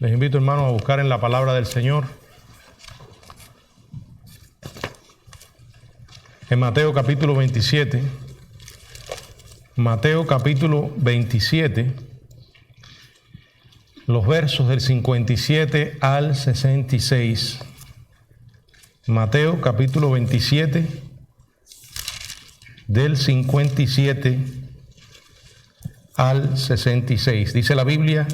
Les invito, hermanos, a buscar en la palabra del Señor. En Mateo capítulo 27. Mateo capítulo 27. Los versos del 57 al 66. Mateo capítulo 27, del 57 al 66. Dice la Biblia: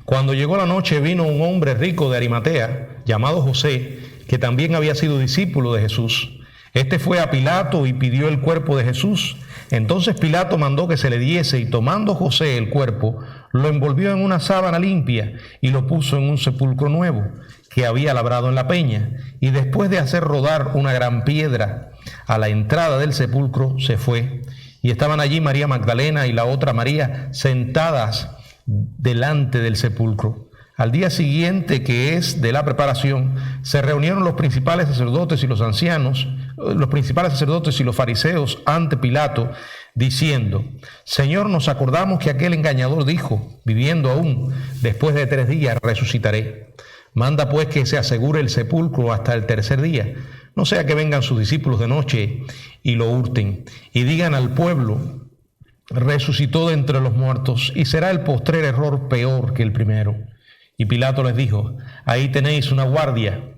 cuando llegó la noche, vino un hombre rico de Arimatea, llamado José, que también había sido discípulo de Jesús. Este fue a Pilato y pidió el cuerpo de Jesús. Entonces Pilato mandó que se le diese, y tomando José el cuerpo, lo envolvió en una sábana limpia y lo puso en un sepulcro nuevo que había labrado en la peña. Y después de hacer rodar una gran piedra a la entrada del sepulcro, se fue. Y estaban allí María Magdalena y la otra María sentadas delante del sepulcro. Al día siguiente, que es de la preparación, se reunieron los principales sacerdotes y los ancianos, los principales sacerdotes y los fariseos ante Pilato, diciendo: Señor, nos acordamos que aquel engañador dijo, viviendo aún, después de 3 días resucitaré. Manda pues que se asegure el sepulcro hasta el tercer día, no sea que vengan sus discípulos de noche y lo hurten, y digan al pueblo: resucitó de entre los muertos, y será el postrer error peor que el primero. Y Pilato les dijo: ahí tenéis una guardia,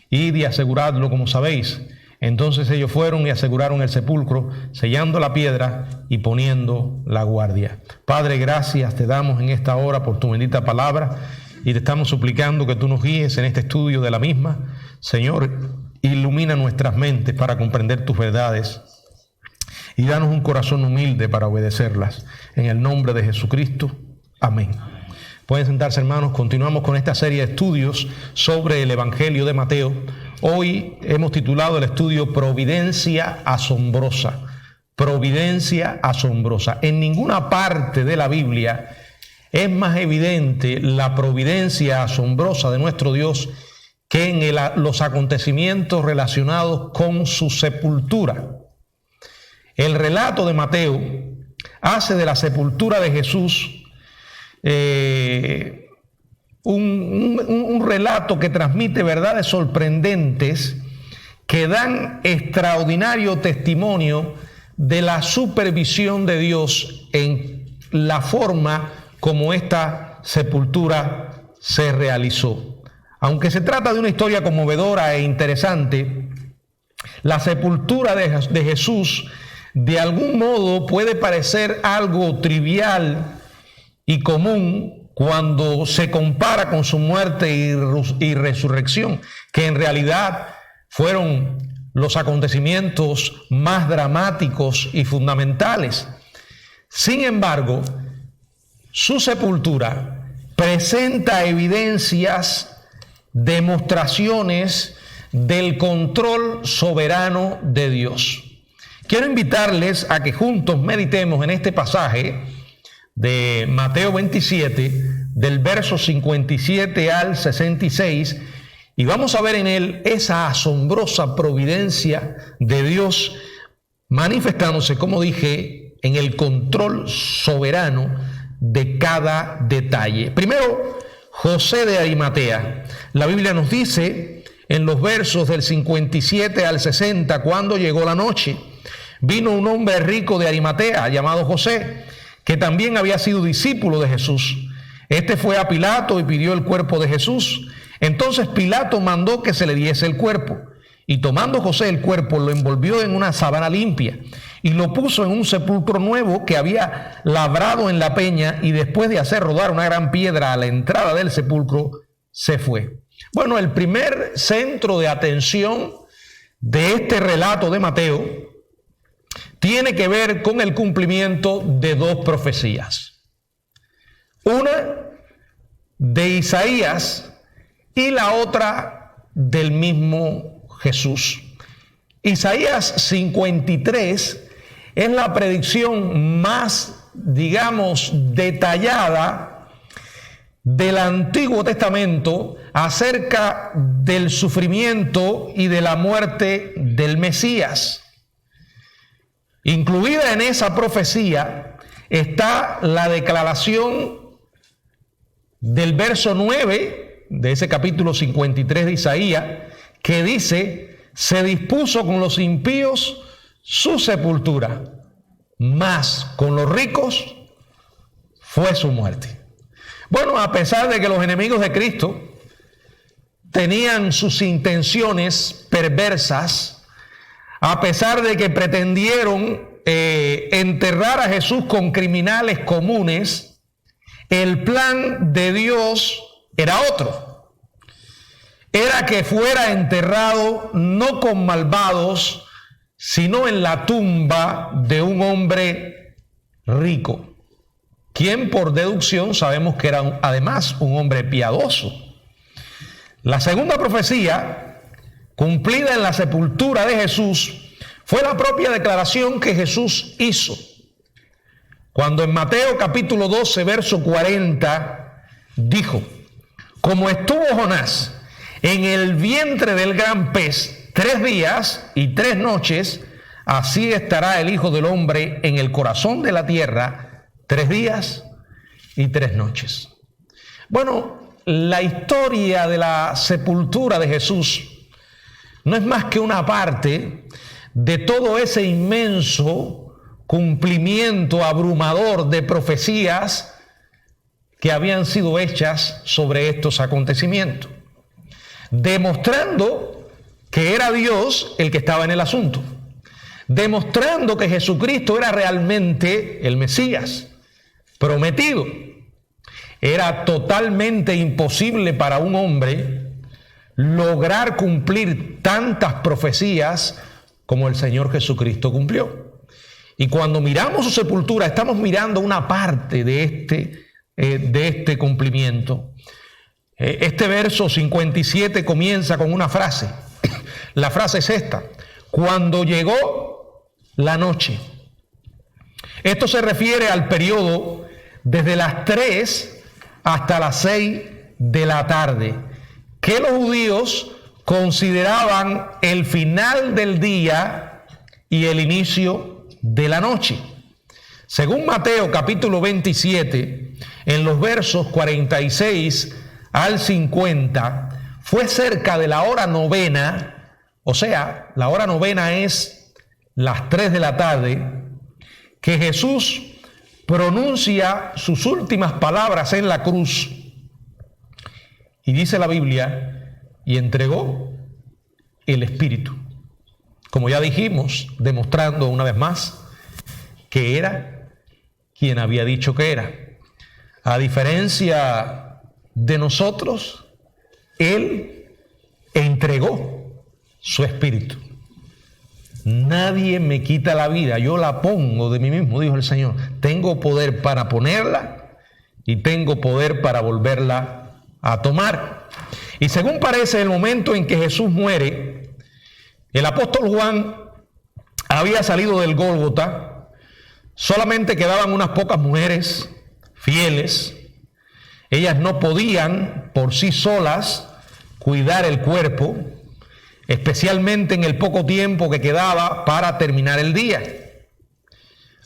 id y aseguradlo como sabéis. Entonces ellos fueron y aseguraron el sepulcro, sellando la piedra y poniendo la guardia. Padre, gracias te damos en esta hora por tu bendita palabra, y te estamos suplicando que tú nos guíes en este estudio de la misma. Señor, ilumina nuestras mentes para comprender tus verdades y danos un corazón humilde para obedecerlas. En el nombre de Jesucristo. Amén. Pueden sentarse, hermanos. Continuamos con esta serie de estudios sobre el Evangelio de Mateo. Hoy hemos titulado el estudio Providencia Asombrosa. Providencia asombrosa. En ninguna parte de la Biblia es más evidente la providencia asombrosa de nuestro Dios que en los acontecimientos relacionados con su sepultura. El relato de Mateo hace de la sepultura de Jesús un relato que transmite verdades sorprendentes que dan extraordinario testimonio de la supervisión de Dios en la forma como esta sepultura se realizó. Aunque se trata de una historia conmovedora e interesante, la sepultura de Jesús de algún modo puede parecer algo trivial y común cuando se compara con su muerte y resurrección, que en realidad fueron los acontecimientos más dramáticos y fundamentales. Sin embargo, su sepultura presenta evidencias, demostraciones del control soberano de Dios. Quiero invitarles a que juntos meditemos en este pasaje de Mateo 27, del verso 57 al 66, y vamos a ver en él esa asombrosa providencia de Dios manifestándose, como dije, en el control soberano de cada detalle. Primero, José de Arimatea. La Biblia nos dice en los versos del 57 al 60, cuando llegó la noche, vino un hombre rico de Arimatea llamado José, que también había sido discípulo de Jesús. Este fue a Pilato y pidió el cuerpo de Jesús. Entonces Pilato mandó que se le diese el cuerpo. Y tomando José el cuerpo, lo envolvió en una sábana limpia y lo puso en un sepulcro nuevo que había labrado en la peña, y después de hacer rodar una gran piedra a la entrada del sepulcro, se fue. Bueno, el primer centro de atención de este relato de Mateo tiene que ver con el cumplimiento de 2 profecías. Una de Isaías y la otra del mismo Jesús. Isaías 53 es la predicción más, digamos, detallada del Antiguo Testamento acerca del sufrimiento y de la muerte del Mesías. Incluida en esa profecía está la declaración del verso 9 de ese capítulo 53 de Isaías, que dice: se dispuso con los impíos su sepultura, mas con los ricos fue su muerte. Bueno, a pesar de que los enemigos de Cristo tenían sus intenciones perversas, a pesar de que pretendieron enterrar a Jesús con criminales comunes, el plan de Dios era otro. Era que fuera enterrado no con malvados, sino en la tumba de un hombre rico, quien por deducción sabemos que era además un hombre piadoso. La segunda profecía, cumplida en la sepultura de Jesús, fue la propia declaración que Jesús hizo, cuando en Mateo capítulo 12, verso 40, dijo: como estuvo Jonás en el vientre del gran pez 3 días y 3 noches, así estará el Hijo del Hombre en el corazón de la tierra 3 días y 3 noches. Bueno, la historia de la sepultura de Jesús no es más que una parte de todo ese inmenso cumplimiento abrumador de profecías que habían sido hechas sobre estos acontecimientos, demostrando que era Dios el que estaba en el asunto, demostrando que Jesucristo era realmente el Mesías prometido. Era totalmente imposible para un hombre lograr cumplir tantas profecías como el Señor Jesucristo cumplió. Y cuando miramos su sepultura, estamos mirando una parte de este cumplimiento. Este verso 57 comienza con una frase. La frase es esta: cuando llegó la noche. Esto se refiere al periodo desde las 3 hasta las 6 de la tarde, que los judíos consideraban el final del día y el inicio de la noche. Según Mateo capítulo 27, en los versos 46 al 50, fue cerca de la hora novena, o sea, la hora novena es las 3 de la tarde, que Jesús pronuncia sus últimas palabras en la cruz, y dice la Biblia: y entregó el Espíritu. Como ya dijimos, demostrando una vez más que era quien había dicho que era. A diferencia de nosotros, Él entregó su Espíritu. Nadie me quita la vida, yo la pongo de mí mismo, dijo el Señor. Tengo poder para ponerla y tengo poder para volverla a tomar. Y según parece, el momento en que Jesús muere, el apóstol Juan había salido del Gólgota. Solamente quedaban unas pocas mujeres fieles. Ellas no podían por sí solas cuidar el cuerpo, especialmente en el poco tiempo que quedaba para terminar el día.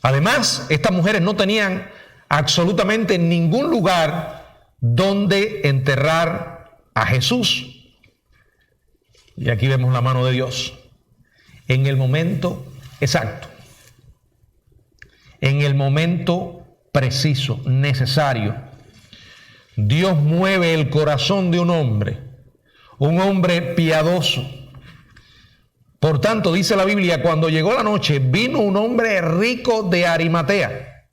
Además, estas mujeres no tenían absolutamente ningún lugar donde enterrar a Jesús. Y aquí vemos la mano de Dios. En el momento exacto, en el momento preciso, necesario, Dios mueve el corazón de un hombre piadoso. Por tanto, dice la Biblia, cuando llegó la noche, vino un hombre rico de Arimatea,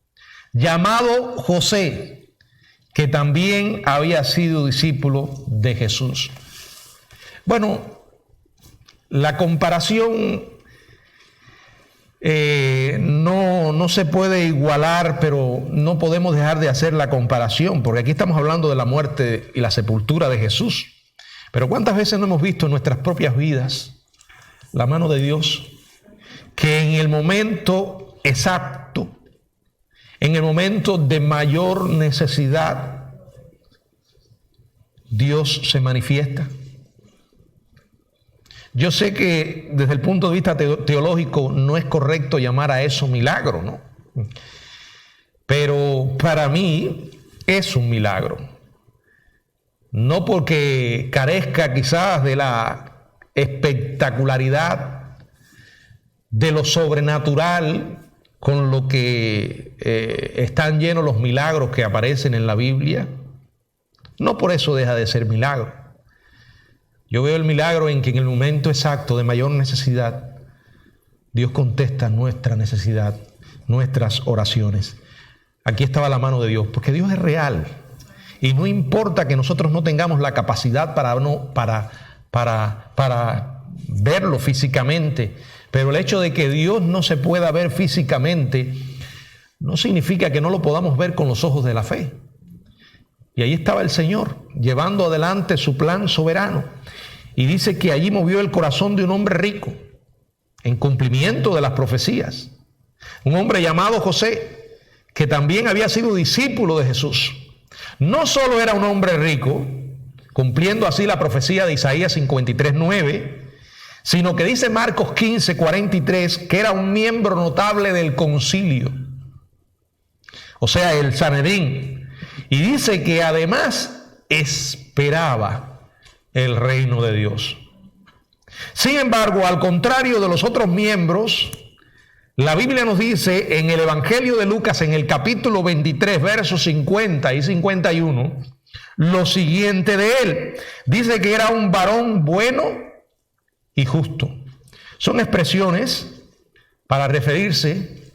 llamado José, que también había sido discípulo de Jesús. Bueno, la comparación no se puede igualar, pero no podemos dejar de hacer la comparación, porque aquí estamos hablando de la muerte y la sepultura de Jesús. Pero ¿cuántas veces no hemos visto en nuestras propias vidas la mano de Dios, que en el momento exacto, en el momento de mayor necesidad, Dios se manifiesta? Yo sé que desde el punto de vista teológico no es correcto llamar a eso milagro, ¿no? Pero para mí es un milagro. no porque carezca quizás de la espectacularidad, de lo sobrenatural con lo que están llenos los milagros que aparecen en la Biblia. No por eso deja de ser milagro. Yo veo el milagro en que en el momento exacto de mayor necesidad, Dios contesta nuestra necesidad, nuestras oraciones. Aquí estaba la mano de Dios, porque Dios es real. Y no importa que nosotros no tengamos la capacidad para verlo físicamente, pero el hecho de que Dios no se pueda ver físicamente no significa que no lo podamos ver con los ojos de la fe. Y ahí estaba el Señor, llevando adelante su plan soberano. Y dice que allí movió el corazón de un hombre rico, en cumplimiento de las profecías. Un hombre llamado José, que también había sido discípulo de Jesús. No solo era un hombre rico, cumpliendo así la profecía de Isaías 53:9, sino que dice Marcos 15:43 que era un miembro notable del concilio, o sea, el Sanedrín. Y dice que además esperaba el reino de Dios. Sin embargo, al contrario de los otros miembros, la Biblia nos dice en el Evangelio de Lucas, en el capítulo 23, versos 50 y 51, lo siguiente de él. Dice que era un varón bueno y justo. Son expresiones para referirse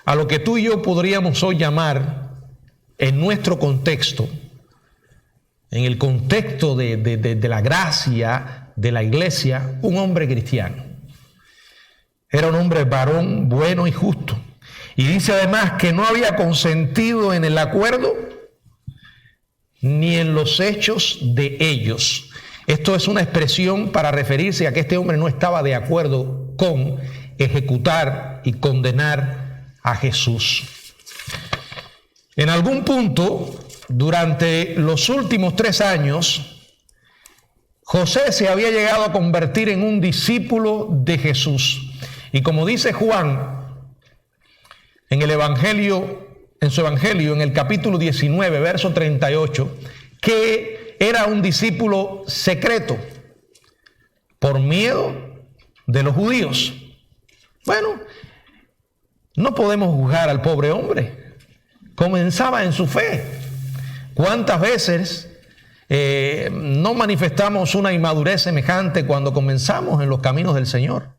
a lo que tú y yo podríamos hoy llamar, en nuestro contexto, en el contexto de la gracia de la iglesia, un hombre cristiano. Era un hombre varón, bueno y justo. Y dice además que no había consentido en el acuerdo ni en los hechos de ellos. Esto es una expresión para referirse a que este hombre no estaba de acuerdo con ejecutar y condenar a Jesús. En algún punto, durante los últimos 3 años, José se había llegado a convertir en un discípulo de Jesús. Y como dice Juan en el Evangelio, en su Evangelio, en el capítulo 19, verso 38, que era un discípulo secreto por miedo de los judíos. Bueno, no podemos juzgar al pobre hombre. Comenzaba en su fe. ¿Cuántas veces no manifestamos una inmadurez semejante cuando comenzamos en los caminos del Señor?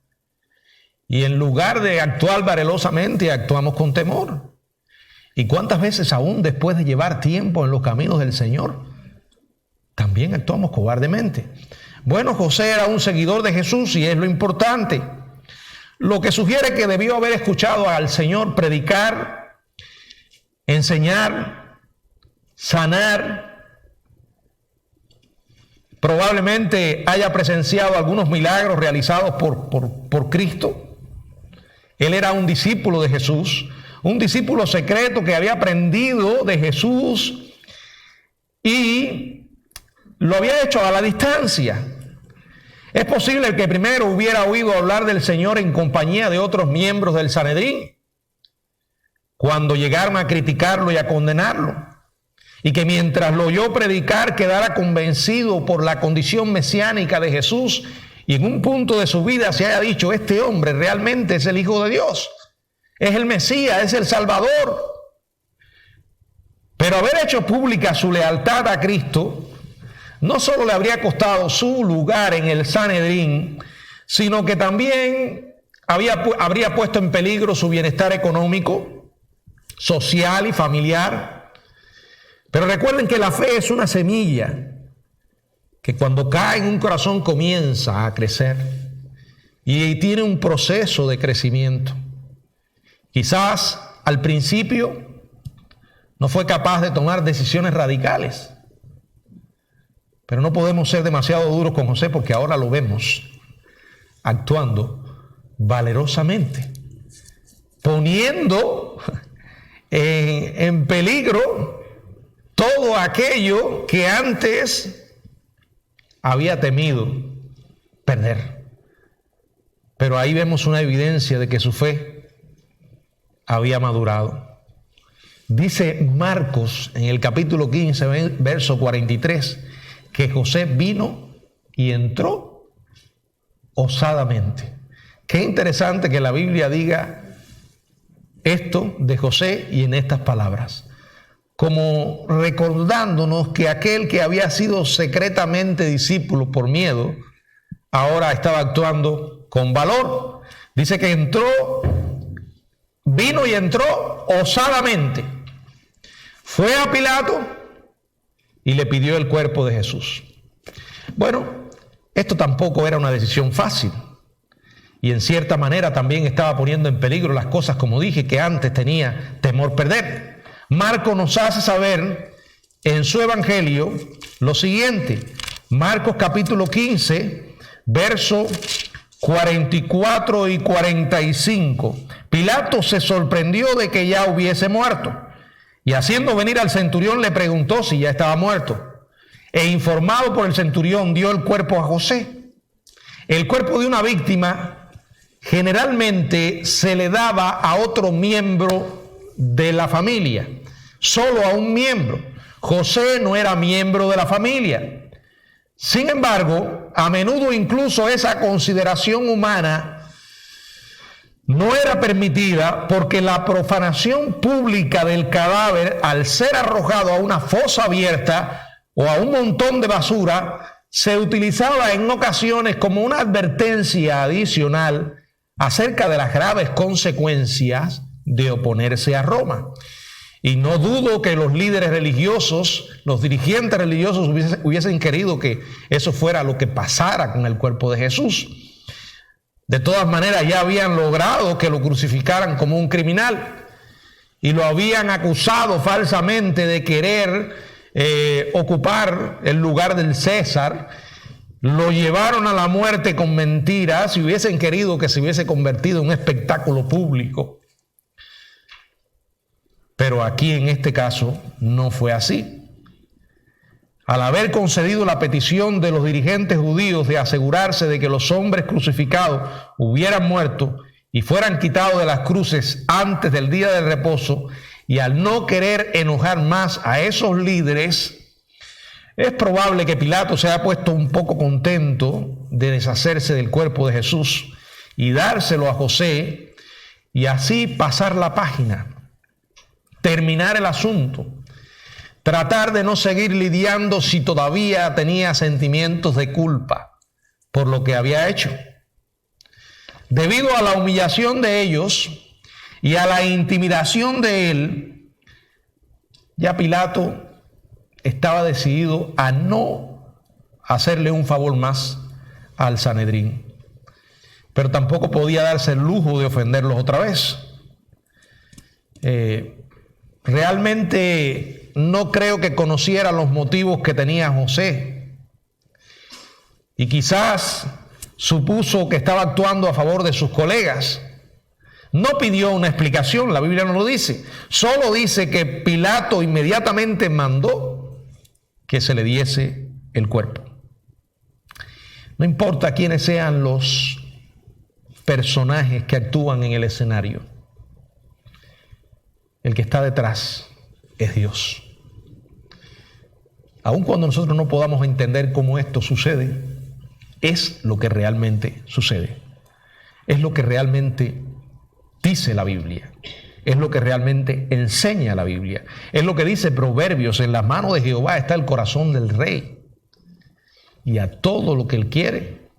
Y en lugar de actuar valerosamente, actuamos con temor. ¿Y cuántas veces aún después de llevar tiempo en los caminos del Señor, también actuamos cobardemente? Bueno, José era un seguidor de Jesús y es lo importante. Lo que sugiere que debió haber escuchado al Señor predicar, enseñar, sanar. Probablemente haya presenciado algunos milagros realizados por Cristo. Él era un discípulo de Jesús, un discípulo secreto que había aprendido de Jesús y lo había hecho a la distancia. Es posible que primero hubiera oído hablar del Señor en compañía de otros miembros del Sanedrín, cuando llegaron a criticarlo y a condenarlo, y que mientras lo oyó predicar quedara convencido por la condición mesiánica de Jesús y en un punto de su vida se haya dicho: este hombre realmente es el Hijo de Dios, es el Mesías, es el Salvador. Pero haber hecho pública su lealtad a Cristo no solo le habría costado su lugar en el Sanedrín, sino que también habría puesto en peligro su bienestar económico, social y familiar. Pero recuerden que la fe es una semilla que cuando cae en un corazón comienza a crecer y tiene un proceso de crecimiento. Quizás al principio no fue capaz de tomar decisiones radicales, pero no podemos ser demasiado duros con José porque ahora lo vemos actuando valerosamente, poniendo en peligro todo aquello que antes había temido perder. Pero ahí vemos una evidencia de que su fe había madurado. Dice Marcos en el capítulo 15, verso 43, que José vino y entró osadamente. Qué interesante que la Biblia diga esto de José y en estas palabras, como recordándonos que aquel que había sido secretamente discípulo por miedo, ahora estaba actuando con valor. Dice que vino y entró osadamente. Fue a Pilato y le pidió el cuerpo de Jesús. Bueno, esto tampoco era una decisión fácil. Y en cierta manera también estaba poniendo en peligro las cosas, como dije, que antes tenía temor perder. Marcos nos hace saber en su evangelio lo siguiente. Marcos capítulo 15, versos 44 y 45. Pilato se sorprendió de que ya hubiese muerto, y haciendo venir al centurión le preguntó si ya estaba muerto. E informado por el centurión dio el cuerpo a José. El cuerpo de una víctima generalmente se le daba a otro miembro de la familia, solo a un miembro. José no era miembro de la familia. Sin embargo, a menudo incluso esa consideración humana no era permitida, porque la profanación pública del cadáver, al ser arrojado a una fosa abierta o a un montón de basura, se utilizaba en ocasiones como una advertencia adicional acerca de las graves consecuencias de oponerse a Roma. Y no dudo que los líderes religiosos, los dirigentes religiosos hubiesen querido que eso fuera lo que pasara con el cuerpo de Jesús. De todas maneras, ya habían logrado que lo crucificaran como un criminal y lo habían acusado falsamente de querer ocupar el lugar del César. Lo llevaron a la muerte con mentiras y hubiesen querido que se hubiese convertido en un espectáculo público. Pero aquí en este caso no fue así. Al haber concedido la petición de los dirigentes judíos de asegurarse de que los hombres crucificados hubieran muerto y fueran quitados de las cruces antes del día del reposo, y al no querer enojar más a esos líderes, es probable que Pilato se haya puesto un poco contento de deshacerse del cuerpo de Jesús y dárselo a José, y así pasar la página, terminar el asunto, tratar de no seguir lidiando si todavía tenía sentimientos de culpa por lo que había hecho. Debido a la humillación de ellos y a la intimidación de él, ya Pilato estaba decidido a no hacerle un favor más al Sanedrín, pero tampoco podía darse el lujo de ofenderlos otra vez. Realmente no creo que conociera los motivos que tenía José, y quizás supuso que estaba actuando a favor de sus colegas. No pidió una explicación, la Biblia no lo dice. Solo dice que Pilato inmediatamente mandó que se le diese el cuerpo. No importa quiénes sean los personajes que actúan en el escenario, el que está detrás es Dios. Aun cuando nosotros no podamos entender cómo esto sucede, es lo que realmente sucede. Es lo que realmente dice la Biblia. Es lo que realmente enseña la Biblia. Es lo que dice Proverbios: en la mano de Jehová está el corazón del rey, y a todo lo que él quiere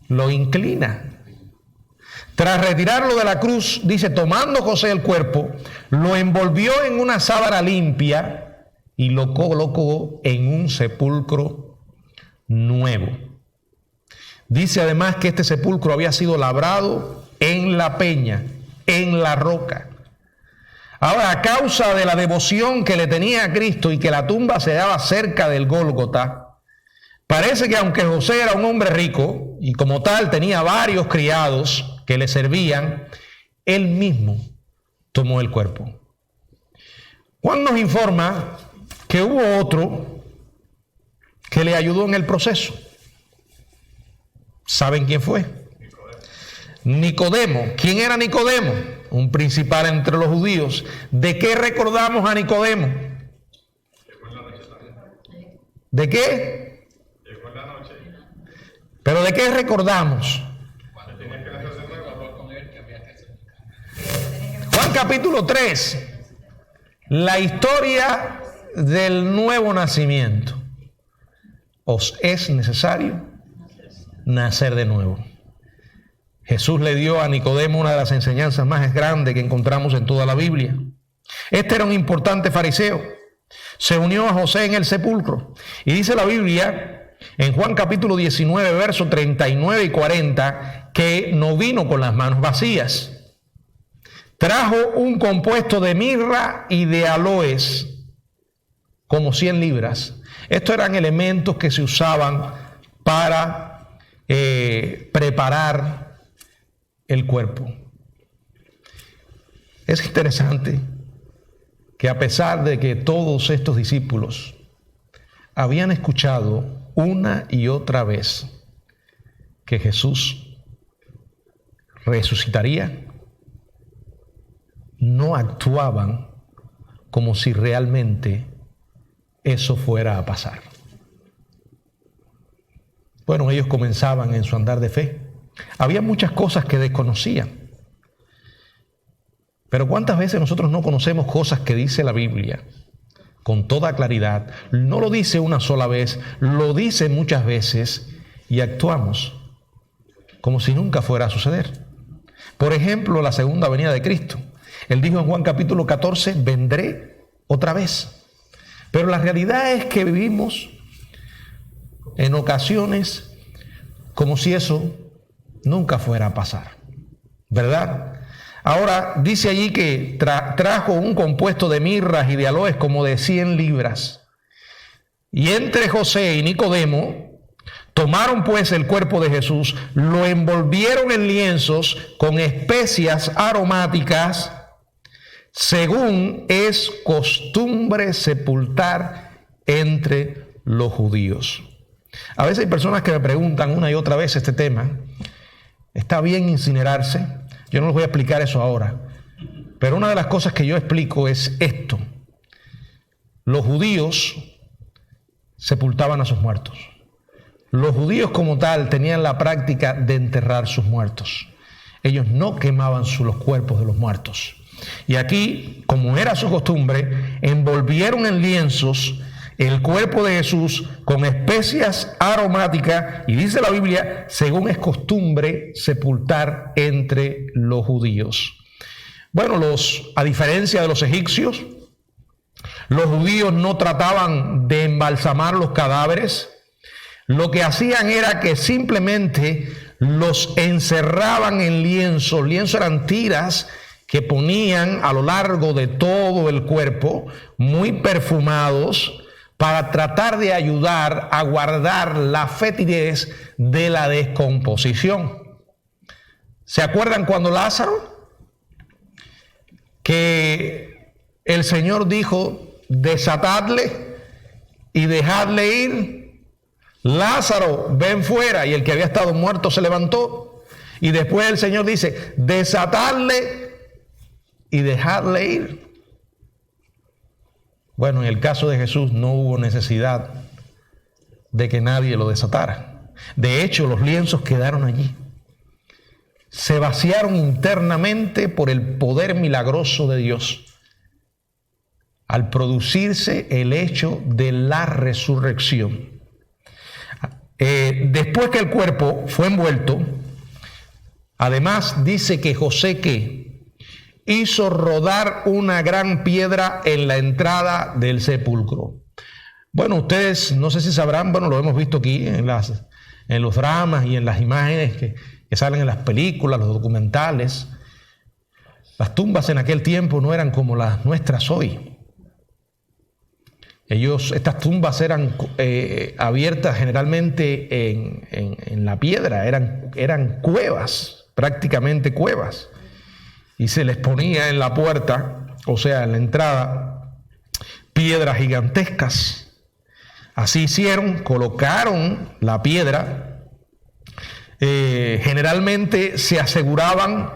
lo inclina. Tras retirarlo de la cruz, dice, tomando José el cuerpo, lo envolvió en una sábana limpia y lo colocó en un sepulcro nuevo. Dice además que este sepulcro había sido labrado en la peña, en la roca. Ahora, a causa de la devoción que le tenía a Cristo y que la tumba se hallaba cerca del Gólgota, parece que aunque José era un hombre rico y como tal tenía varios criados que le servían, él mismo tomó el cuerpo. Juan nos informa que hubo otro que le ayudó en el proceso. ¿Saben quién fue? Nicodemo. ¿Quién era Nicodemo? un principal entre los judíos. ¿De qué recordamos a Nicodemo? ¿De qué? ¿Pero de qué recordamos? Juan capítulo 3, la historia del nuevo nacimiento. Os es necesario nacer de nuevo. Jesús le dio a Nicodemo una de las enseñanzas más grandes que encontramos en toda la Biblia. Este era un importante fariseo. Se unió a José en el sepulcro. Y dice la Biblia, en Juan capítulo 19, versos 39 y 40, que no vino con las manos vacías. Trajo un compuesto de mirra y de aloes, como 100 libras. Estos eran elementos que se usaban para preparar el cuerpo. Es interesante que a pesar de que todos estos discípulos habían escuchado una y otra vez que Jesús resucitaría, no actuaban como si realmente eso fuera a pasar. Bueno, ellos comenzaban en su andar de fe. Había muchas cosas que desconocían. Pero ¿cuántas veces nosotros no conocemos cosas que dice la Biblia con toda claridad? No lo dice una sola vez, lo dice muchas veces y actuamos como si nunca fuera a suceder. Por ejemplo, la segunda venida de Cristo. Él dijo en Juan capítulo 14, vendré otra vez. Pero la realidad es que vivimos en ocasiones como si eso nunca fuera a pasar, ¿verdad? Ahora dice allí que trajo un compuesto de mirras y de aloes como de 100 libras. Y entre José y Nicodemo tomaron pues el cuerpo de Jesús, lo envolvieron en lienzos con especias aromáticas, según es costumbre sepultar entre los judíos. A veces hay personas que me preguntan una y otra vez este tema. ¿Está bien incinerarse? Yo no les voy a explicar eso ahora. Pero una de las cosas que yo explico es esto. Los judíos sepultaban a sus muertos. Los judíos como tal tenían la práctica de enterrar sus muertos. Ellos no quemaban los cuerpos de los muertos. Y aquí, como era su costumbre, envolvieron en lienzos el cuerpo de Jesús con especias aromáticas, y dice la Biblia, según es costumbre sepultar entre los judíos. Bueno, a diferencia de los egipcios, los judíos no trataban de embalsamar los cadáveres. Lo que hacían era que simplemente los encerraban en lienzos. Lienzos eran tiras que ponían a lo largo de todo el cuerpo, muy perfumados, para tratar de ayudar a guardar la fetidez de la descomposición. ¿Se acuerdan cuando Lázaro? Que el Señor dijo, desatadle y dejadle ir. Lázaro, ven fuera. Y el que había estado muerto se levantó. Y después el Señor dice, desatadle y dejadle ir. Bueno, en el caso de Jesús no hubo necesidad de que nadie lo desatara. De hecho, los lienzos quedaron allí. Se vaciaron internamente por el poder milagroso de Dios al producirse el hecho de la resurrección. Después que el cuerpo fue envuelto, además dice que José que hizo rodar una gran piedra en la entrada del sepulcro. Bueno, ustedes no sé si sabrán, bueno, lo hemos visto aquí en los dramas y en las imágenes que salen en las películas, los documentales. Las tumbas en aquel tiempo no eran como las nuestras hoy. Estas tumbas eran abiertas generalmente en la piedra, eran cuevas, prácticamente cuevas. Y se les ponía en la puerta, o sea, en la entrada, piedras gigantescas. Así hicieron, colocaron la piedra. Generalmente se aseguraban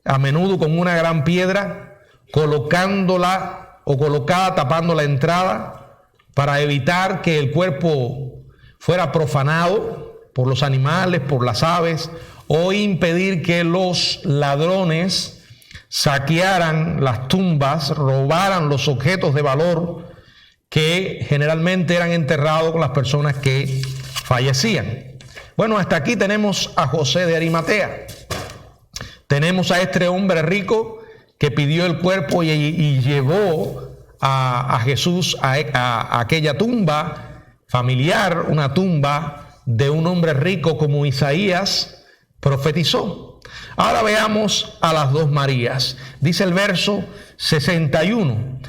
a menudo con una gran piedra, colocándola o colocada tapando la entrada para evitar que el cuerpo fuera profanado por los animales, por las aves, o impedir que los ladrones saquearan las tumbas, robaran los objetos de valor que generalmente eran enterrados con las personas que fallecían. Bueno, hasta aquí tenemos a José de Arimatea. Tenemos a este hombre rico que pidió el cuerpo y llevó a Jesús a aquella tumba familiar, una tumba de un hombre rico como Isaías profetizó. Ahora veamos a las dos Marías. Dice el verso 61,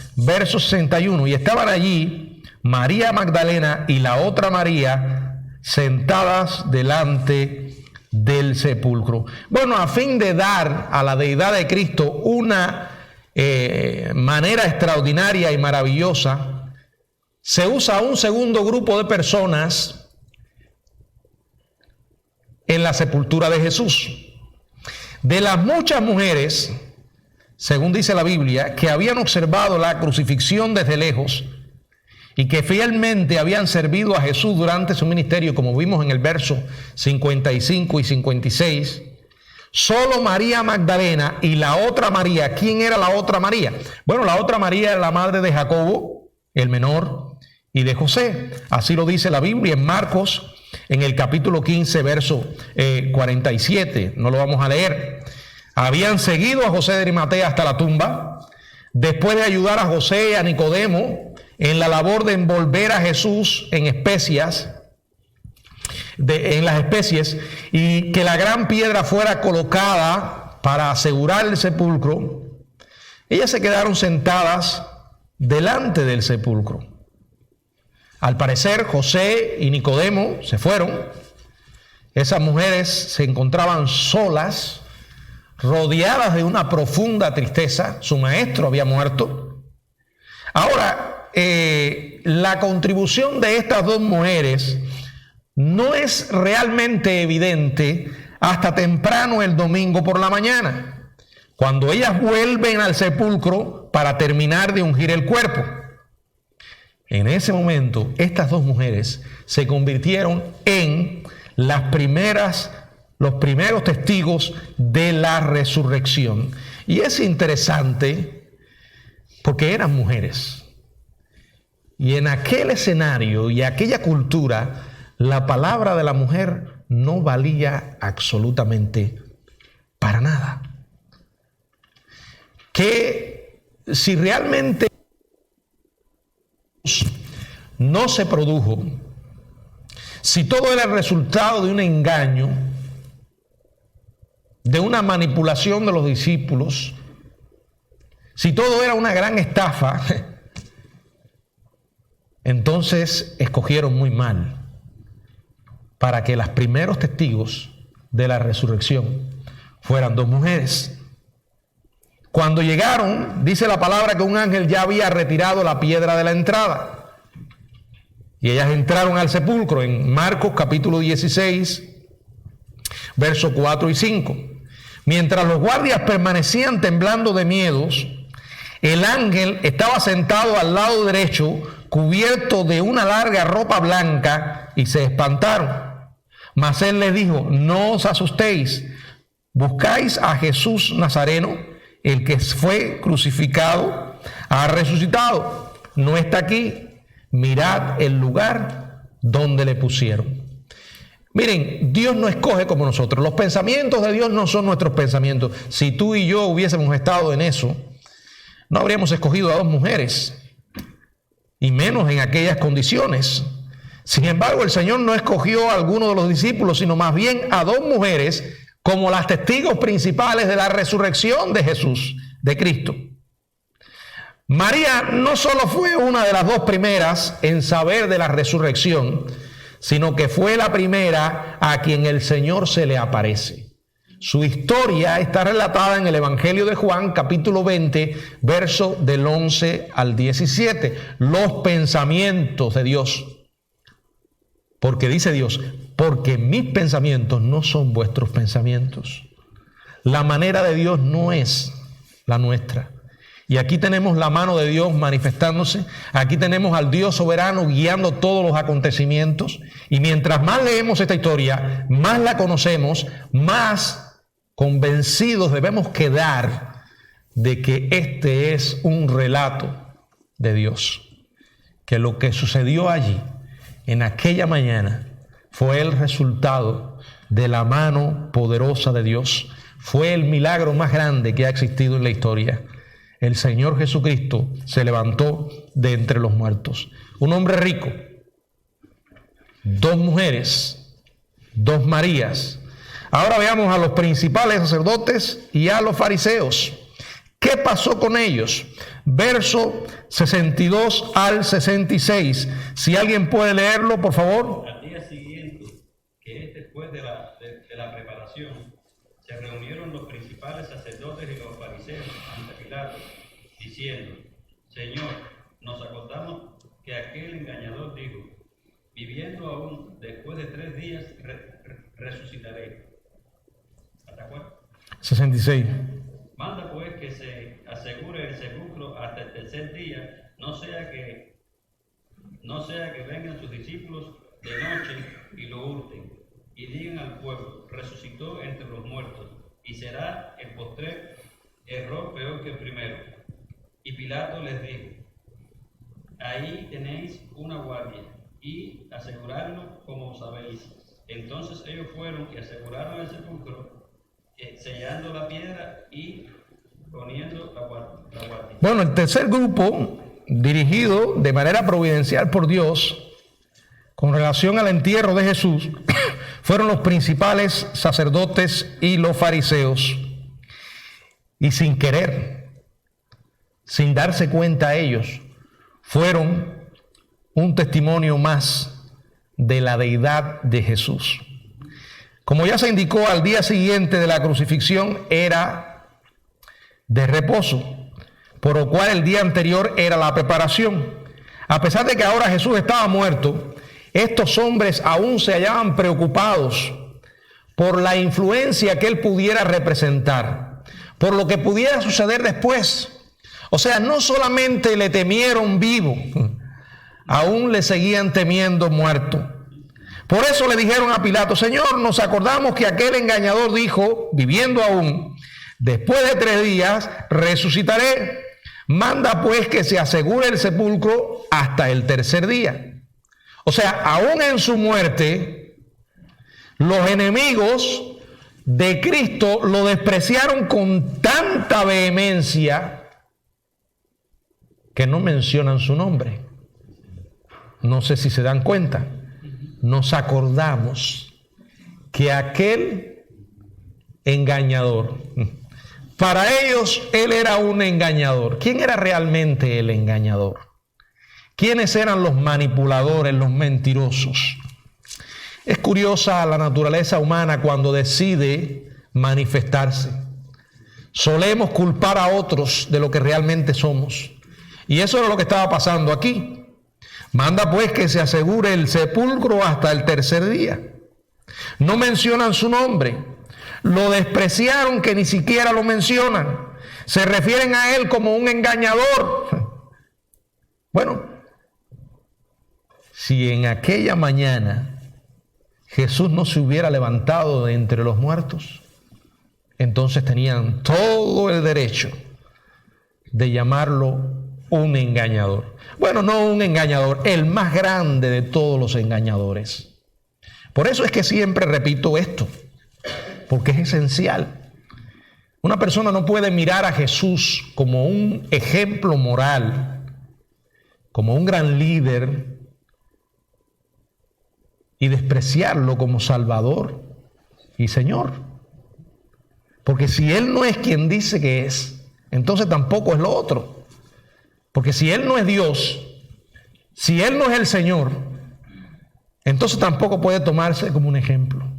y estaban allí María Magdalena y la otra María sentadas delante del sepulcro. Bueno, a fin de dar a la deidad de Cristo una manera extraordinaria y maravillosa, se usa un segundo grupo de personas en la sepultura de Jesús. De las muchas mujeres, según dice la Biblia, que habían observado la crucifixión desde lejos y que fielmente habían servido a Jesús durante su ministerio, como vimos en el verso 55 y 56, solo María Magdalena y la otra María. ¿Quién era la otra María? Bueno, la otra María era la madre de Jacobo, el menor, y de José. Así lo dice la Biblia en Marcos, en el capítulo 15, verso 47. No lo vamos a leer. Habían seguido a José de Arimatea hasta la tumba, después de ayudar a José y a Nicodemo en la labor de envolver a Jesús en especias, en las especies, y que la gran piedra fuera colocada para asegurar el sepulcro. Ellas se quedaron sentadas delante del sepulcro. Al parecer, José y Nicodemo se fueron. Esas mujeres se encontraban solas, rodeadas de una profunda tristeza. Su maestro había muerto. Ahora, la contribución de estas dos mujeres no es realmente evidente hasta temprano el domingo por la mañana, cuando ellas vuelven al sepulcro para terminar de ungir el cuerpo. En ese momento, estas dos mujeres se convirtieron en los primeros testigos de la resurrección. Y es interesante porque eran mujeres. Y en aquel escenario y aquella cultura, la palabra de la mujer no valía absolutamente para nada. Que si realmente no se produjo, si todo era el resultado de un engaño, de una manipulación de los discípulos, si todo era una gran estafa, entonces escogieron muy mal para que los primeros testigos de la resurrección fueran dos mujeres. Cuando llegaron, dice la palabra que un ángel ya había retirado la piedra de la entrada. Y ellas entraron al sepulcro en Marcos capítulo 16, versos 4 y 5. Mientras los guardias permanecían temblando de miedos, el ángel estaba sentado al lado derecho, cubierto de una larga ropa blanca, y se espantaron. Mas él les dijo: no os asustéis, buscáis a Jesús Nazareno, el que fue crucificado, ha resucitado, no está aquí. Mirad el lugar donde le pusieron. Miren, Dios no escoge como nosotros. Los pensamientos de Dios no son nuestros pensamientos. Si tú y yo hubiésemos estado en eso, no habríamos escogido a dos mujeres, y menos en aquellas condiciones. Sin embargo, el Señor no escogió a alguno de los discípulos, sino más bien a dos mujeres como las testigos principales de la resurrección de Jesús, de Cristo. María no solo fue una de las dos primeras en saber de la resurrección, sino que fue la primera a quien el Señor se le aparece. Su historia está relatada en el Evangelio de Juan, capítulo 20, verso del 11 al 17. Los pensamientos de Dios. Porque dice Dios: porque mis pensamientos no son vuestros pensamientos. La manera de Dios no es la nuestra. Y aquí tenemos la mano de Dios manifestándose. Aquí tenemos al Dios soberano guiando todos los acontecimientos. Y mientras más leemos esta historia, más la conocemos, más convencidos debemos quedar de que este es un relato de Dios. Que lo que sucedió allí, en aquella mañana, fue el resultado de la mano poderosa de Dios. Fue el milagro más grande que ha existido en la historia. El Señor Jesucristo se levantó de entre los muertos. Un hombre rico, 2 mujeres, 2 Marías. Ahora veamos a los principales sacerdotes y a los fariseos. ¿Qué pasó con ellos? Verso 62 al 66. Si alguien puede leerlo, por favor. Al día siguiente, que es después de la preparación, se reunieron los principales sacerdotes y los fariseos ante Pilato, diciendo: Señor, nos acordamos que aquel engañador dijo: viviendo aún, después de 3 días resucitaré. ¿Hasta cuándo? 66. Manda pues que se asegure el sepulcro hasta el tercer día, no sea que vengan sus discípulos de noche y lo hurten, y digan al pueblo: resucitó entre los muertos, y será el postrer error peor que el primero. Y Pilato les dijo: ahí tenéis una guardia, y aseguradlo como sabéis. Entonces ellos fueron y aseguraron el sepulcro, sellando la piedra y poniendo la guardia. Bueno, el tercer grupo, dirigido de manera providencial por Dios, con relación al entierro de Jesús, fueron los principales sacerdotes y los fariseos. Y sin querer, sin darse cuenta ellos, fueron un testimonio más de la deidad de Jesús. Como ya se indicó, al día siguiente de la crucifixión era de reposo, por lo cual el día anterior era la preparación. A pesar de que ahora Jesús estaba muerto, estos hombres aún se hallaban preocupados por la influencia que él pudiera representar, por lo que pudiera suceder después. O sea, no solamente le temieron vivo, aún le seguían temiendo muerto. Por eso le dijeron a Pilato: Señor, nos acordamos que aquel engañador dijo, viviendo aún, después de 3 días resucitaré. Manda pues que se asegure el sepulcro hasta el tercer día. O sea, aún en su muerte, los enemigos de Cristo lo despreciaron con tanta vehemencia que no mencionan su nombre. No sé si se dan cuenta. Nos acordamos que aquel engañador, para ellos él era un engañador. ¿Quién era realmente el engañador? ¿Quiénes eran los manipuladores, los mentirosos? Es curiosa la naturaleza humana cuando decide manifestarse. Solemos culpar a otros de lo que realmente somos. Y eso era lo que estaba pasando aquí. Manda pues que se asegure el sepulcro hasta el tercer día. No mencionan su nombre. Lo despreciaron que ni siquiera lo mencionan. Se refieren a él como un engañador. Bueno, si en aquella mañana Jesús no se hubiera levantado de entre los muertos, entonces tenían todo el derecho de llamarlo un engañador. Bueno, no un engañador, el más grande de todos los engañadores. Por eso es que siempre repito esto, porque es esencial. Una persona no puede mirar a Jesús como un ejemplo moral, como un gran líder, y despreciarlo como Salvador y Señor. Porque si Él no es quien dice que es, entonces tampoco es lo otro. Porque si Él no es Dios, si Él no es el Señor, entonces tampoco puede tomarse como un ejemplo.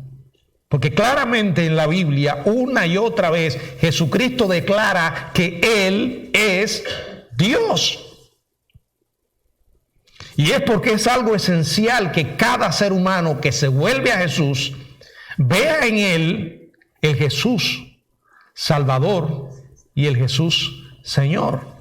Porque claramente en la Biblia, una y otra vez, Jesucristo declara que Él es Dios. Y es porque es algo esencial que cada ser humano que se vuelve a Jesús vea en Él el Jesús Salvador y el Jesús Señor.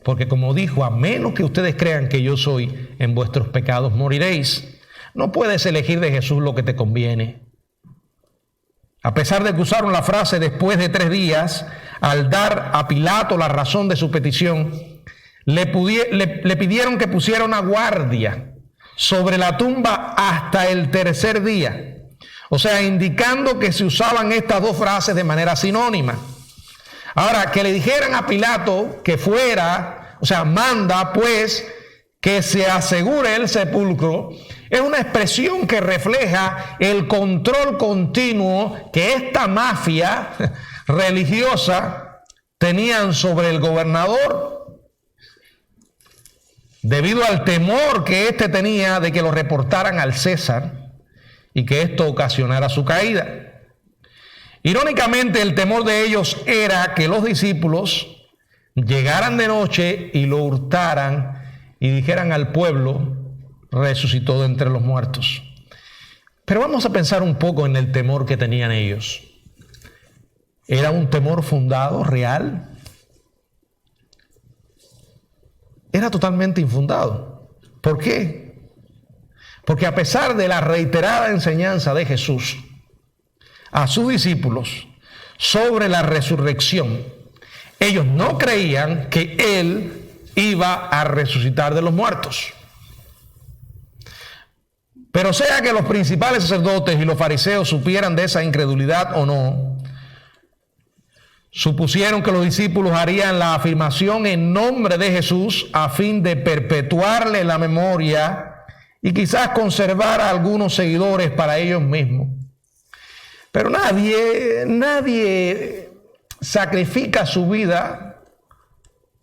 Porque como dijo, a menos que ustedes crean que yo soy, en vuestros pecados moriréis. No puedes elegir de Jesús lo que te conviene. A pesar de que usaron la frase después de 3 días, al dar a Pilato la razón de su petición, le pidieron que pusiera una guardia sobre la tumba hasta el 3er día. O sea, indicando que se usaban estas 2 frases de manera sinónima. Ahora, que le dijeran a Pilato que fuera, o sea, manda pues que se asegure el sepulcro, es una expresión que refleja el control continuo que esta mafia religiosa tenían sobre el gobernador, debido al temor que éste tenía de que lo reportaran al César y que esto ocasionara su caída. Irónicamente, el temor de ellos era que los discípulos llegaran de noche y lo hurtaran y dijeran al pueblo: resucitó de entre los muertos. Pero vamos a pensar un poco en el temor que tenían ellos. ¿Era un temor fundado, real? Era totalmente infundado. ¿Por qué? Porque a pesar de la reiterada enseñanza de Jesús a sus discípulos sobre la resurrección, ellos no creían que Él iba a resucitar de los muertos. Pero sea que los principales sacerdotes y los fariseos supieran de esa incredulidad o no, supusieron que los discípulos harían la afirmación en nombre de Jesús a fin de perpetuarle la memoria y quizás conservar a algunos seguidores para ellos mismos. Pero nadie sacrifica su vida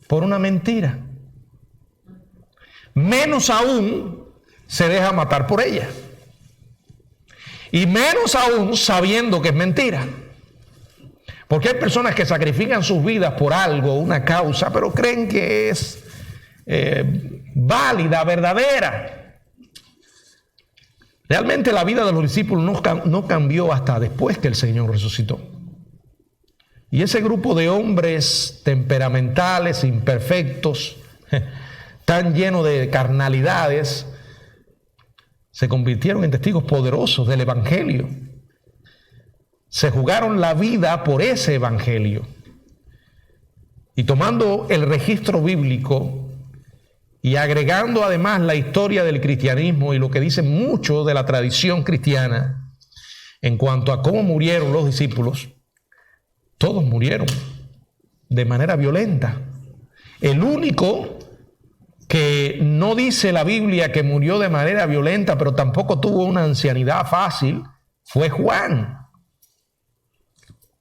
por una mentira. Menos aún se deja matar por ella. Y menos aún sabiendo que es mentira. Porque hay personas que sacrifican sus vidas por algo, una causa, pero creen que es válida, verdadera. Realmente la vida de los discípulos no cambió hasta después que el Señor resucitó. Y ese grupo de hombres temperamentales, imperfectos, tan llenos de carnalidades, se convirtieron en testigos poderosos del Evangelio. Se jugaron la vida por ese Evangelio. Y tomando el registro bíblico y agregando además la historia del cristianismo y lo que dice mucho de la tradición cristiana en cuanto a cómo murieron los discípulos, todos murieron de manera violenta. El único que no dice la Biblia que murió de manera violenta, pero tampoco tuvo una ancianidad fácil, fue Juan.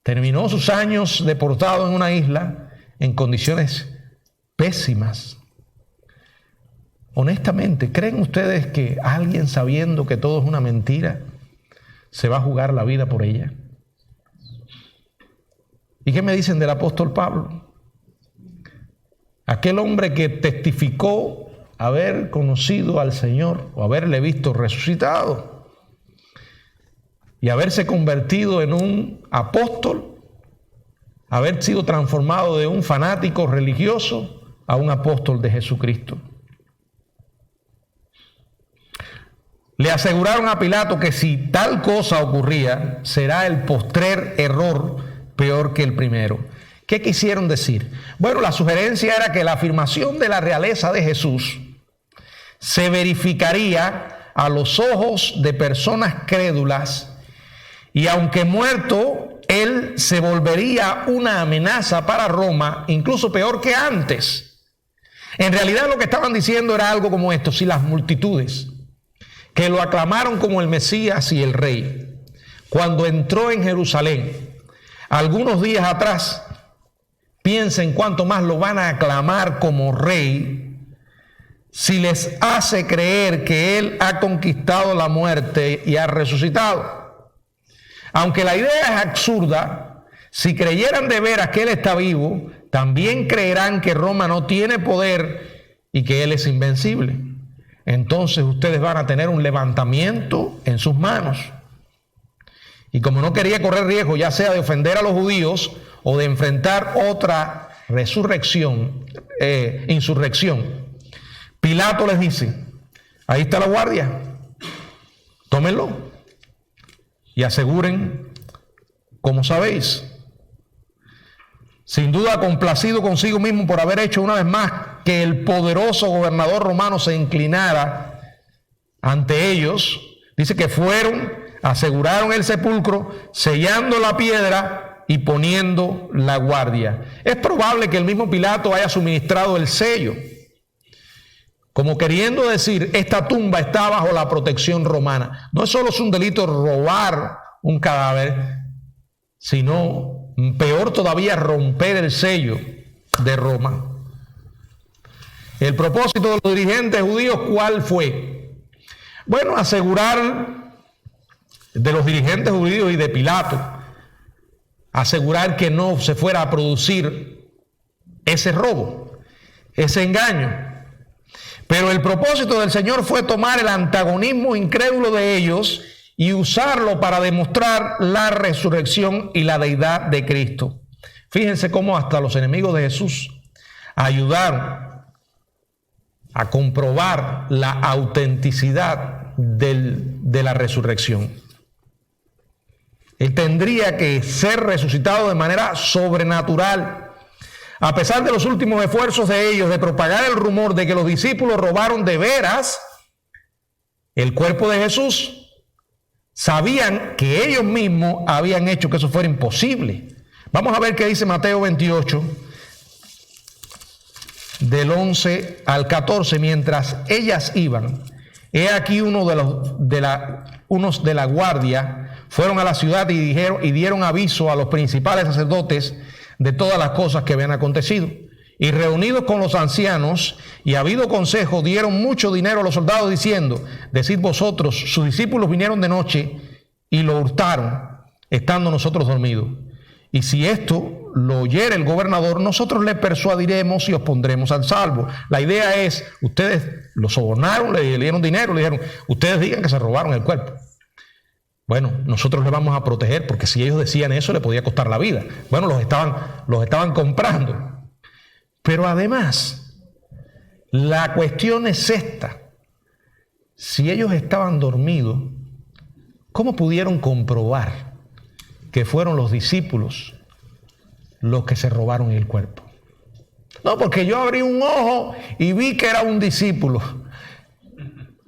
Terminó sus años deportado en una isla en condiciones pésimas. Honestamente, ¿creen ustedes que alguien, sabiendo que todo es una mentira, se va a jugar la vida por ella? ¿Y qué me dicen del apóstol Pablo? Aquel hombre que testificó haber conocido al Señor o haberle visto resucitado y haberse convertido en un apóstol, haber sido transformado de un fanático religioso a un apóstol de Jesucristo. Le aseguraron a Pilato que si tal cosa ocurría, será el postrer error peor que el primero. ¿Qué quisieron decir? Bueno, la sugerencia era que la afirmación de la realeza de Jesús se verificaría a los ojos de personas crédulas y aunque muerto, él se volvería una amenaza para Roma, incluso peor que antes. En realidad lo que estaban diciendo era algo como esto: si las multitudes que lo aclamaron como el Mesías y el Rey, cuando entró en Jerusalén algunos días atrás, piensen cuánto más lo van a aclamar como Rey, si les hace creer que Él ha conquistado la muerte y ha resucitado. Aunque la idea es absurda, si creyeran de veras que Él está vivo, también creerán que Roma no tiene poder y que Él es invencible. Entonces ustedes van a tener un levantamiento en sus manos. Y como no quería correr riesgo, ya sea de ofender a los judíos o de enfrentar otra insurrección, Pilato les dice: ahí está la guardia, tómenlo y aseguren como sabéis. Sin duda complacido consigo mismo por haber hecho una vez más que el poderoso gobernador romano se inclinara ante ellos, dice que fueron, aseguraron el sepulcro, sellando la piedra y poniendo la guardia. Es probable que el mismo Pilato haya suministrado el sello, como queriendo decir: esta tumba está bajo la protección romana. No solo es un delito robar un cadáver, sino peor todavía, romper el sello de Roma. El propósito de los dirigentes judíos, ¿cuál fue? Bueno, asegurar, de los dirigentes judíos y de Pilato, asegurar que no se fuera a producir ese robo, ese engaño. Pero el propósito del Señor fue tomar el antagonismo incrédulo de ellos y usarlo para demostrar la resurrección y la deidad de Cristo. Fíjense cómo hasta los enemigos de Jesús ayudaron a comprobar la autenticidad de la resurrección. Él tendría que ser resucitado de manera sobrenatural. A pesar de los últimos esfuerzos de ellos de propagar el rumor de que los discípulos robaron de veras el cuerpo de Jesús, sabían que ellos mismos habían hecho que eso fuera imposible. Vamos a ver qué dice Mateo 28, del 11 al 14. Mientras ellas iban, he aquí unos de la guardia fueron a la ciudad y dieron aviso a los principales sacerdotes de todas las cosas que habían acontecido. Y reunidos con los ancianos y habido consejo, dieron mucho dinero a los soldados, diciendo: decid vosotros, sus discípulos vinieron de noche y lo hurtaron, estando nosotros dormidos. Y si esto lo oyere el gobernador, nosotros le persuadiremos y os pondremos al salvo. La idea es: ustedes lo sobornaron, le dieron dinero, le dijeron: ustedes digan que se robaron el cuerpo. Bueno, nosotros le vamos a proteger, porque si ellos decían eso, le podía costar la vida. Bueno, los estaban comprando. Pero además, la cuestión es esta: si ellos estaban dormidos, ¿cómo pudieron comprobar que fueron los discípulos los que se robaron el cuerpo? No, porque yo abrí un ojo y vi que era un discípulo.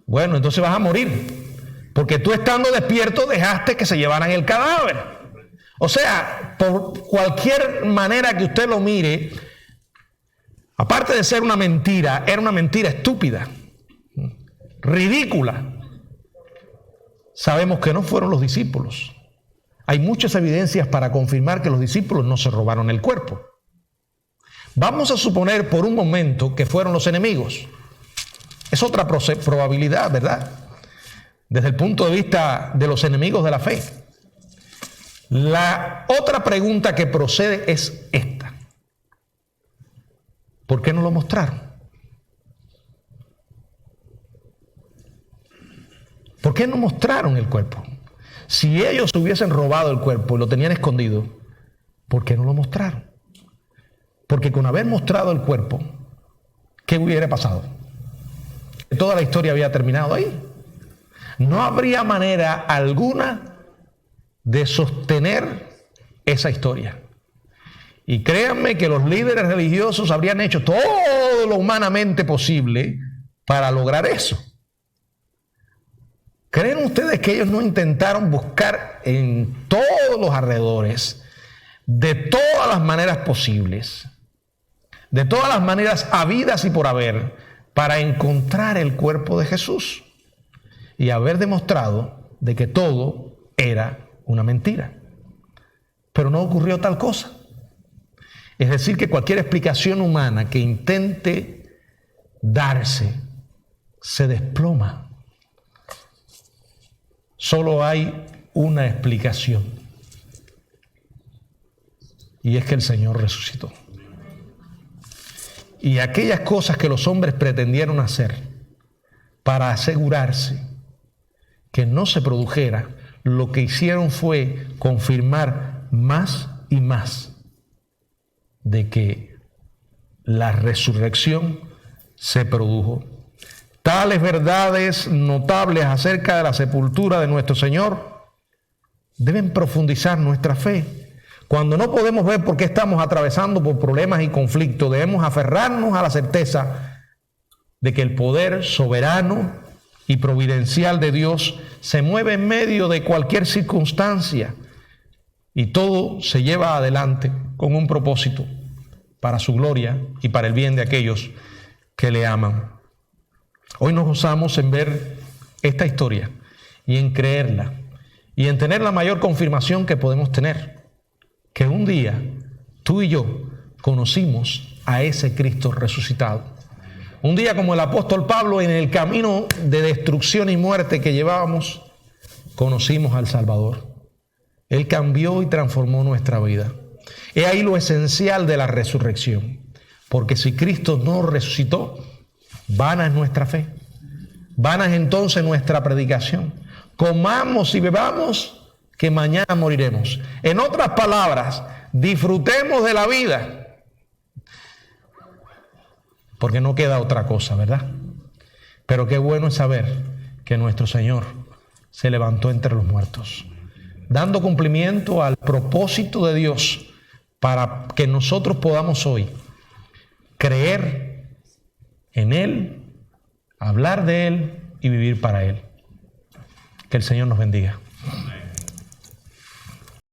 Bueno, entonces vas a morir, porque tú, estando despierto, dejaste que se llevaran el cadáver. O sea, por cualquier manera que usted lo mire, aparte de ser una mentira, era una mentira estúpida, ridícula. Sabemos que no fueron los discípulos. Hay muchas evidencias para confirmar que los discípulos no se robaron el cuerpo. Vamos a suponer por un momento que fueron los enemigos. Es otra probabilidad, ¿verdad? Desde el punto de vista de los enemigos de la fe. La otra pregunta que procede es esta: ¿por qué no lo mostraron? ¿Por qué no mostraron el cuerpo? Si ellos hubiesen robado el cuerpo y lo tenían escondido, ¿por qué no lo mostraron? Porque con haber mostrado el cuerpo, ¿qué hubiera pasado? Toda la historia había terminado ahí. No habría manera alguna de sostener esa historia. Y créanme que los líderes religiosos habrían hecho todo lo humanamente posible para lograr eso. ¿Creen ustedes que ellos no intentaron buscar en todos los alrededores, de todas las maneras posibles, de todas las maneras habidas y por haber, para encontrar el cuerpo de Jesús y haber demostrado de que todo era una mentira? Pero no ocurrió tal cosa. Es decir, que cualquier explicación humana que intente darse se desploma. Solo hay una explicación, y es que el Señor resucitó. Y aquellas cosas que los hombres pretendieron hacer para asegurarse que no se produjera lo que hicieron fue confirmar más y más de que la resurrección se produjo. Tales verdades notables acerca de la sepultura de nuestro Señor deben profundizar nuestra fe. Cuando no podemos ver por qué estamos atravesando por problemas y conflictos, debemos aferrarnos a la certeza de que el poder soberano y providencial de Dios se mueve en medio de cualquier circunstancia y todo se lleva adelante con un propósito para su gloria y para el bien de aquellos que le aman. Hoy nos gozamos en ver esta historia y en creerla y en tener la mayor confirmación que podemos tener, que un día tú y yo conocimos a ese Cristo resucitado. Un día como el apóstol Pablo, en el camino de destrucción y muerte que llevábamos, conocimos al Salvador. Él cambió y transformó nuestra vida. He ahí lo esencial de la resurrección, porque si Cristo no resucitó, vana es nuestra fe, vana es entonces nuestra predicación. Comamos y bebamos, que mañana moriremos. En otras palabras, disfrutemos de la vida, porque no queda otra cosa, ¿verdad? Pero qué bueno es saber que nuestro Señor se levantó entre los muertos, dando cumplimiento al propósito de Dios para que nosotros podamos hoy creer en Él, hablar de Él y vivir para Él. Que el Señor nos bendiga.